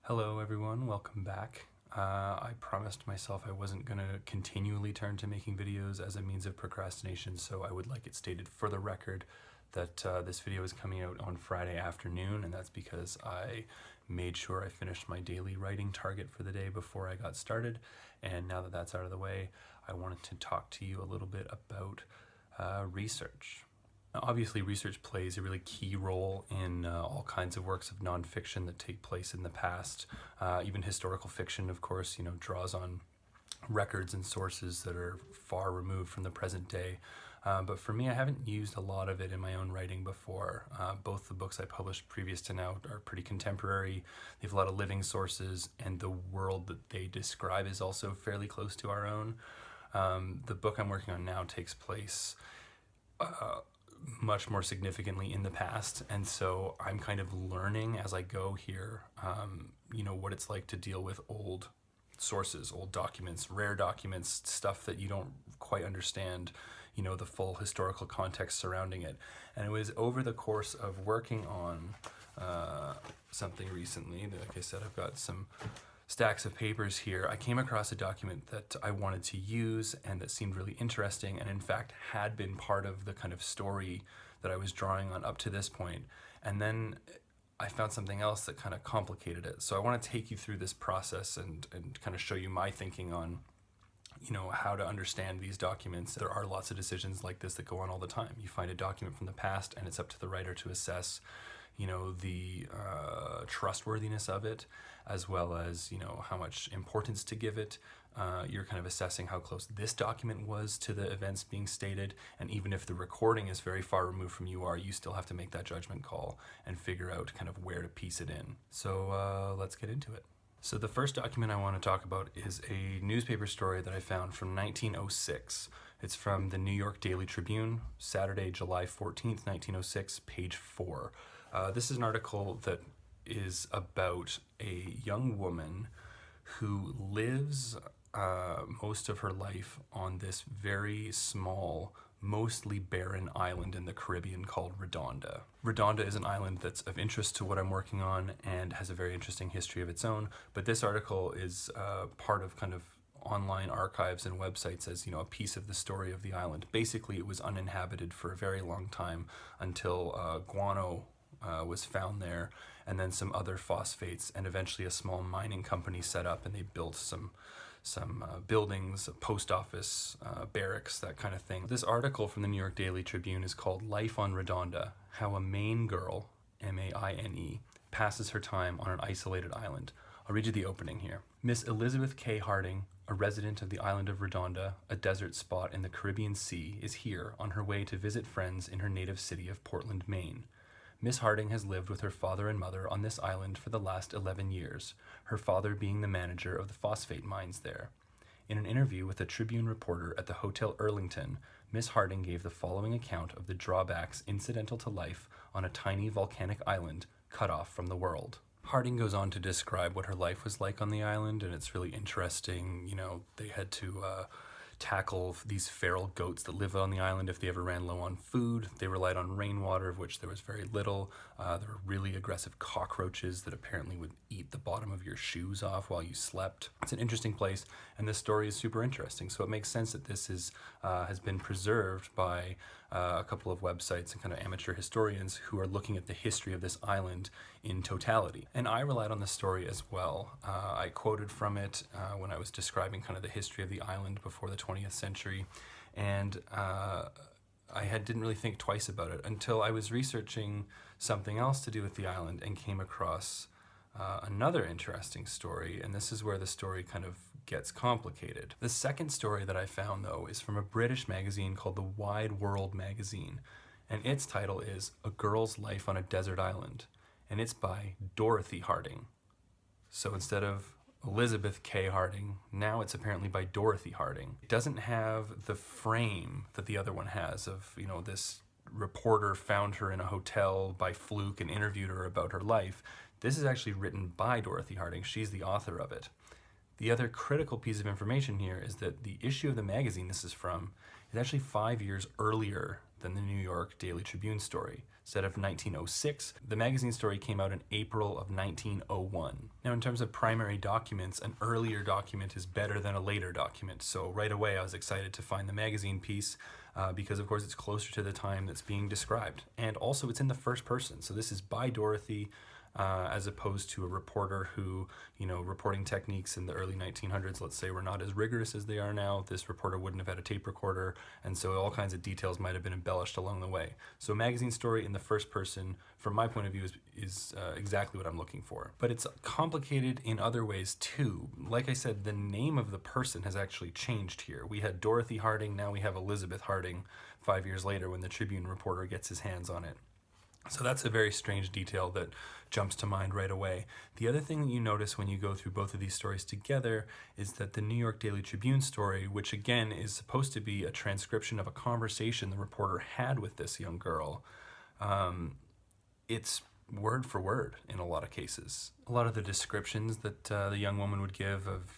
Hello everyone, welcome back. I promised myself I wasn't going to continually turn to making videos as a means of procrastination, so I would like it stated for the record that this video is coming out on Friday afternoon, and that's because I made sure I finished my daily writing target for the day before I got started. And now that that's out of the way, I wanted to talk to you a little bit about research. Obviously, research plays a really key role in all kinds of works of nonfiction that take place in the past. Even historical fiction, of course, draws on records and sources that are far removed from the present day. But for me, I haven't used a lot of it in my own writing before. Both the books I published previous to now are pretty contemporary. They have a lot of living sources, and the world that they describe is also fairly close to our own. The book I'm working on now takes place much more significantly in the past, and so I'm kind of learning as I go here, what it's like to deal with old sources, old documents, rare documents, stuff that you don't quite understand, the full historical context surrounding it. And it was over the course of working on something recently, like I said, I've got some stacks of papers here, I came across a document that I wanted to use and that seemed really interesting, and in fact had been part of the kind of story that I was drawing on up to this point. And then I found something else that kind of complicated it. So I want to take you through this process and kind of show you my thinking on how to understand these documents. There are lots of decisions like this that go on all the time. You find a document from the past and it's up to the writer to assess the trustworthiness of it, as well as how much importance to give it. You're kind of assessing how close this document was to the events being stated, and even if the recording is very far removed from you still have to make that judgment call and figure out kind of where to piece it in. So let's get into it. So the first document I want to talk about is a newspaper story that I found from 1906. It's from the New York Daily Tribune, Saturday, July 14th, 1906, page 4. This is an article that is about a young woman who lives most of her life on this very small, mostly barren island in the Caribbean called Redonda. Redonda is an island that's of interest to what I'm working on and has a very interesting history of its own, but this article is part of kind of online archives and websites as a piece of the story of the island. Basically, it was uninhabited for a very long time until guano was found there, and then some other phosphates, and eventually a small mining company set up, and they built some buildings, a post office, barracks, that kind of thing. This article from the New York Daily Tribune is called Life on Redonda, How a Maine Girl, M-A-I-N-E, Passes Her Time on an Isolated Island. I'll read you the opening here. Miss Elizabeth K. Harding, a resident of the island of Redonda, a desert spot in the Caribbean Sea, is here on her way to visit friends in her native city of Portland, Maine. Miss Harding has lived with her father and mother on this island for the last 11 years, her father being the manager of the phosphate mines there. In an interview with a Tribune reporter at the Hotel Earlington, Miss Harding gave the following account of the drawbacks incidental to life on a tiny volcanic island cut off from the world. Harding goes on to describe what her life was like on the island, and it's really interesting. They had to tackle these feral goats that live on the island if they ever ran low on food. They relied on rainwater, of which there was very little. There were really aggressive cockroaches that apparently would eat the bottom of your shoes off while you slept. It's an interesting place, and this story is super interesting. So it makes sense that this has been preserved by a couple of websites and kind of amateur historians who are looking at the history of this island in totality. And I relied on this story as well. I quoted from it when I was describing kind of the history of the island before the 20th century, and I didn't really think twice about it until I was researching something else to do with the island and came across another interesting story, and this is where the story kind of gets complicated. The second story that I found, though, is from a British magazine called the Wide World magazine, and its title is A Girl's Life on a Desert Island, and it's by Dorothy Harding. So instead of Elizabeth K. Harding, now it's apparently by Dorothy Harding. It doesn't have the frame that the other one has of, this reporter found her in a hotel by fluke and interviewed her about her life. This is actually written by Dorothy Harding. She's the author of it. The other critical piece of information here is that the issue of the magazine this is from is actually 5 years earlier than the New York Daily Tribune story. instead of 1906. The magazine story came out in April of 1901. Now, in terms of primary documents, an earlier document is better than a later document. So right away, I was excited to find the magazine piece because, of course, it's closer to the time that's being described. And also, it's in the first person. So this is by Dorothy, as opposed to a reporter who, reporting techniques in the early 1900s, let's say, were not as rigorous as they are now. This reporter wouldn't have had a tape recorder, and so all kinds of details might have been embellished along the way. So magazine story in the first person, from my point of view, is exactly what I'm looking for. But it's complicated in other ways too. Like I said, the name of the person has actually changed here. We had Dorothy Harding, now we have Elizabeth Harding 5 years later when the Tribune reporter gets his hands on it. So that's a very strange detail that jumps to mind right away. The other thing that you notice when you go through both of these stories together is that the New York Daily Tribune story, which again is supposed to be a transcription of a conversation the reporter had with this young girl, it's word for word in a lot of cases. A lot of the descriptions that the young woman would give of,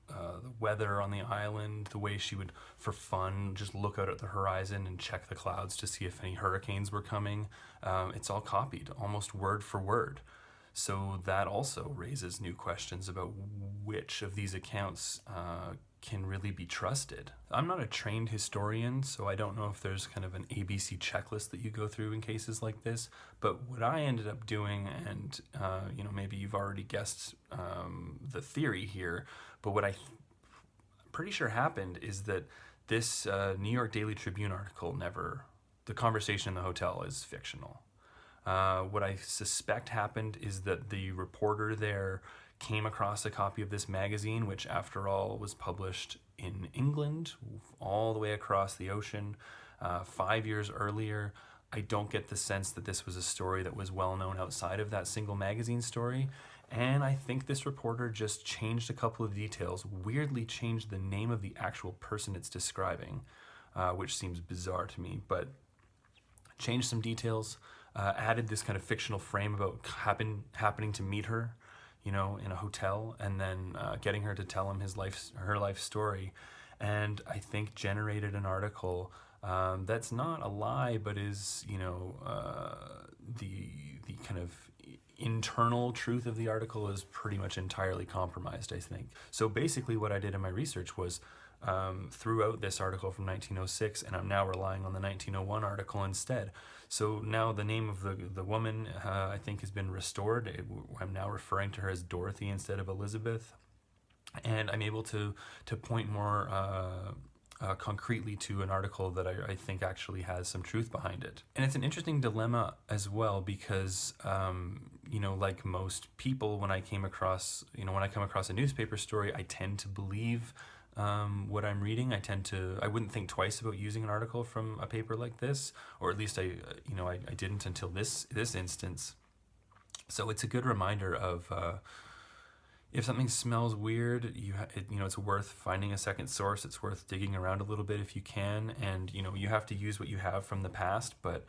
the weather on the island, the way she would, for fun, just look out at the horizon and check the clouds to see if any hurricanes were coming. It's all copied, almost word for word. So that also raises new questions about which of these accounts can really be trusted. I'm not a trained historian, so I don't know if there's kind of an ABC checklist that you go through in cases like this, but what I ended up doing, and maybe you've already guessed the theory here, but what I'm pretty sure happened is that this New York Daily Tribune article the conversation in the hotel is fictional. What I suspect happened is that the reporter there came across a copy of this magazine, which after all was published in England, all the way across the ocean, 5 years earlier. I don't get the sense that this was a story that was well known outside of that single magazine story. And I think this reporter just changed a couple of details, weirdly changed the name of the actual person it's describing, which seems bizarre to me, but changed some details, added this kind of fictional frame about happening to meet her, in a hotel, and then getting her to tell him her life story, and I think generated an article that's not a lie, but is the kind of internal truth of the article is pretty much entirely compromised, I think. So basically, what I did in my research was throughout this article from 1906, and I'm now relying on the 1901 article instead. So now the name of the woman, I think, has been restored. I'm now referring to her as Dorothy instead of Elizabeth. And I'm able to point more concretely to an article that I think actually has some truth behind it. And it's an interesting dilemma as well because, like most people, when I come across a newspaper story, I tend to believe what I'm reading. I wouldn't think twice about using an article from a paper like this, or at least I didn't until this instance. So it's a good reminder of if something smells weird, it's worth finding a second source. It's worth digging around a little bit if you can, and you have to use what you have from the past, but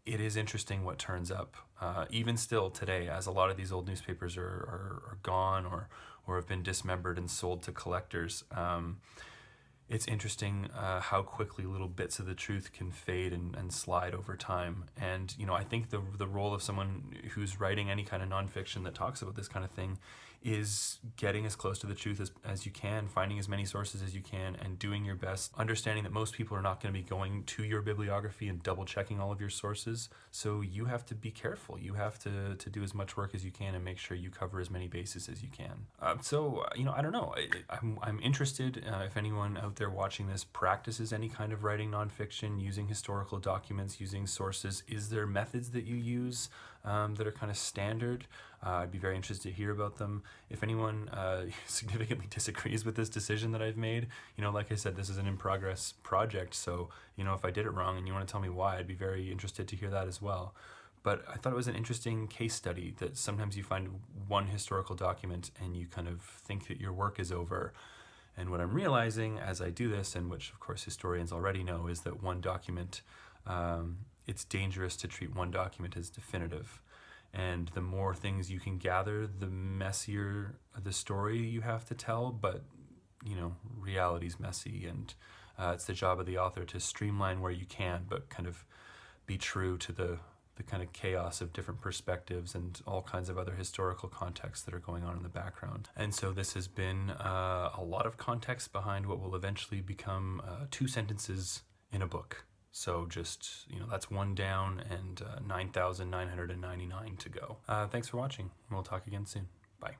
it is interesting what turns up, even still today, as a lot of these old newspapers are gone or have been dismembered and sold to collectors. It's interesting how quickly little bits of the truth can fade and slide over time. And, I think the role of someone who's writing any kind of nonfiction that talks about this kind of thing is getting as close to the truth as you can, finding as many sources as you can, and doing your best, understanding that most people are not going to be going to your bibliography and double checking all of your sources. So you have to be careful. You have to do as much work as you can and make sure you cover as many bases as you can. I don't know. I'm interested if anyone out there watching this practices any kind of writing nonfiction, using historical documents, using sources. Is there methods that you use that are kind of standard? I'd be very interested to hear about them. If anyone significantly disagrees with this decision that I've made, like I said, this is an in-progress project, so, if I did it wrong and you want to tell me why, I'd be very interested to hear that as well. But I thought it was an interesting case study that sometimes you find one historical document and you kind of think that your work is over. And what I'm realizing as I do this, and which of course historians already know, is that one document, it's dangerous to treat one document as definitive. And the more things you can gather, the messier the story you have to tell. But, reality's messy, and it's the job of the author to streamline where you can, but kind of be true to the kind of chaos of different perspectives and all kinds of other historical contexts that are going on in the background. And so this has been a lot of context behind what will eventually become 2 sentences in a book. So just, that's 1 down and 9,999 to go. Thanks for watching. We'll talk again soon. Bye.